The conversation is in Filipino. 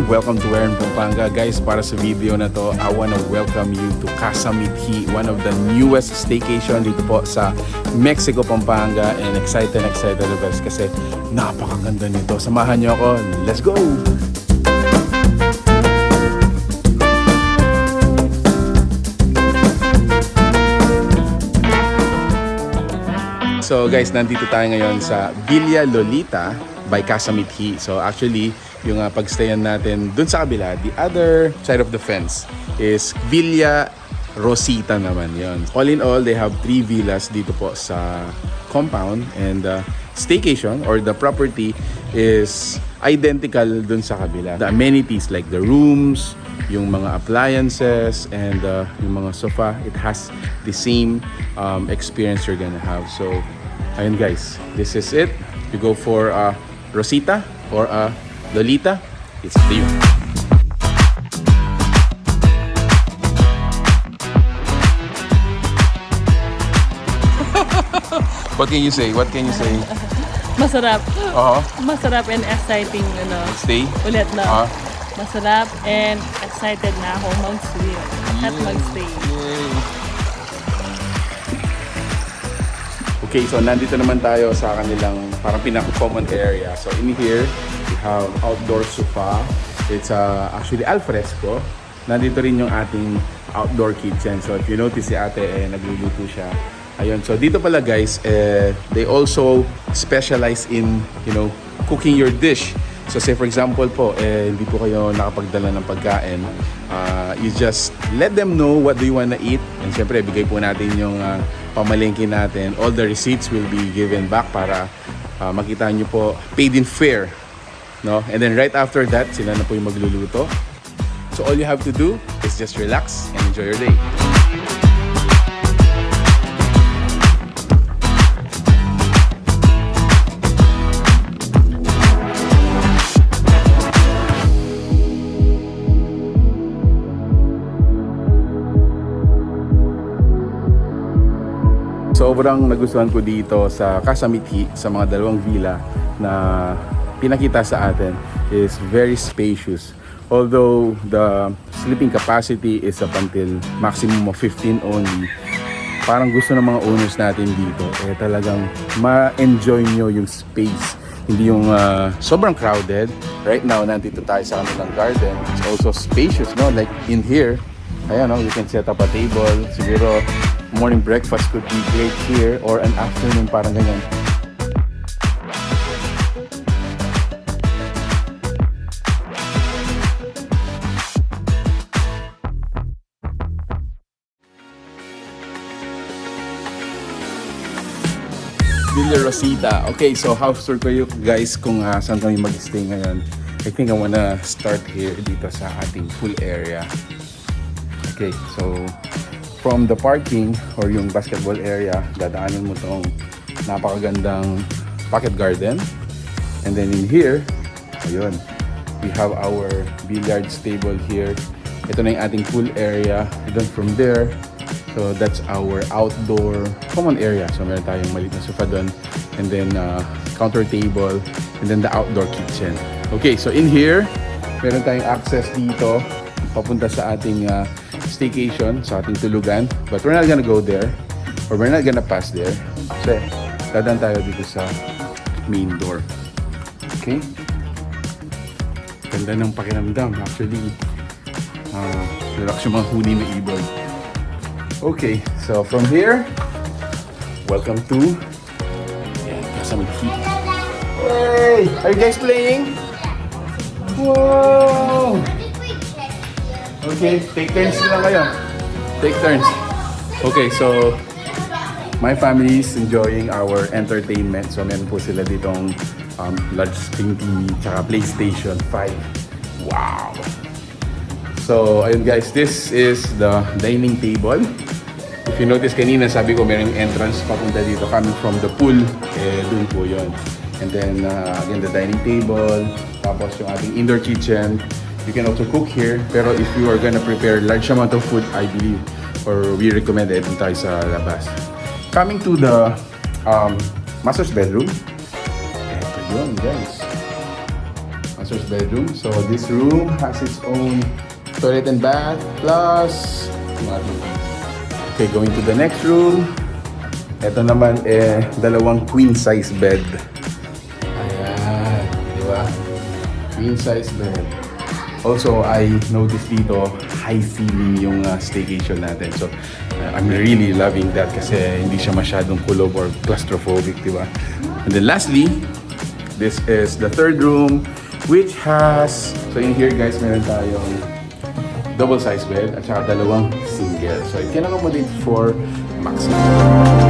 welcome to Pampanga. Guys, para sa video na to, I wanna welcome you to Casa Mithi, one of the newest staycation dito po sa Mexico, Pampanga. And excited guys kasi napakaganda nito. Samahan niyo ako. Let's go! So guys, nandito tayo ngayon sa Villa Lolita by Casa Mithi. So actually, yung pagstayan natin dun sa kabila, the other side of the fence is Villa Rosita naman yon. All in all, they have 3 villas dito po sa compound, and staycation or the property is identical dun sa kabila. The amenities like the rooms, yung mga appliances, and yung mga sofa, it has the same experience you're gonna have. So ayun guys, this is it. You go for Rosita or Lolita, it's up to you. What can you say? What can you say? Masarap. Uh-huh. Masarap and exciting, Stay? Ulit na. Uh-huh. Masarap and excited na ako mag-sleep at mag-stay. Yay. Okay, so nandito naman tayo sa kanilang parang pinaka-common area. So in here, we have outdoor sofa. It's actually al fresco. Nandito rin yung ating outdoor kitchen. So if you notice, si ate nagluluto siya. Ayun, so dito pala guys, they also specialize in, cooking your dish. So say for example po, hindi po kayo nakapagdala ng pagkain, you just let them know what do you wanna eat, and syempre bigay po natin yung pamalengke natin. All the receipts will be given back para makita nyo po paid in fair, no? And then right after that, sila na po yung magluluto. So all you have to do is just relax and enjoy your day. Sobrang nagustuhan ko dito sa Casa Mithi, sa mga dalawang villa na pinakita sa atin, is very spacious. Although the sleeping capacity is up until maximum of 15 only, parang gusto ng mga owners natin dito, talagang ma-enjoy nyo yung space. Hindi yung sobrang crowded. Right now, nandito tayo sa kanilang garden. It's also spacious, no? Like in here, ayan, no? You can set up a table. Siguro, morning breakfast could be great here, or an afternoon, parang ganyan. Villa Rosita. Okay, so house tour ko you guys kung saan kami mag-stay ngayon. I think I wanna start here dito sa ating pool area. Okay, so from the parking or yung basketball area, dadaanan mo tong napakagandang pocket garden. And then in here, ayun, we have our billiards table here. Ito na yung ating pool area. And then from there, so that's our outdoor common area. So meron tayong maliit na sofa doon. And then counter table. And then the outdoor kitchen. Okay, so in here, meron tayong access dito papunta sa ating staycation, sa ating tulugan. But we're not gonna go there, or we're not gonna pass there. Kasi dadaan tayo dito sa main door. Okay? Ganda ng pakiramdam. Actually, relax yung mga huni na ibon. Okay, so from here, welcome to Casa Mithi. Hey! Are you guys playing? Whoa! Okay, take turns lang kayo. Take turns. Okay, so my family is enjoying our entertainment. So meron po sila ditong large screen TV tsaka PlayStation 5. Wow! So ayun guys, this is the dining table. If you notice kanina, sabi ko merong entrance papunta dito coming from the pool. Dun po yun. And then again, the dining table. Tapos yung ating indoor kitchen. You can also cook here, pero if you are gonna prepare large amount of food, I believe, or we recommend it tayo sa labas. Coming to the master's bedroom. Ito yun, guys. master's bedroom. So this room has its own toilet and bath plus okay, going to the next room. Ito naman dalawang queen size bed. Ayan, di ba? Queen size bed. Also, I noticed dito high feeling yung staycation natin. So I'm really loving that kasi hindi siya masyadong kulob or claustrophobic, di ba? And then lastly, this is the third room which has, so in here guys, meron tayong double size bed at saka dalawang single. So it can accommodate for maximum.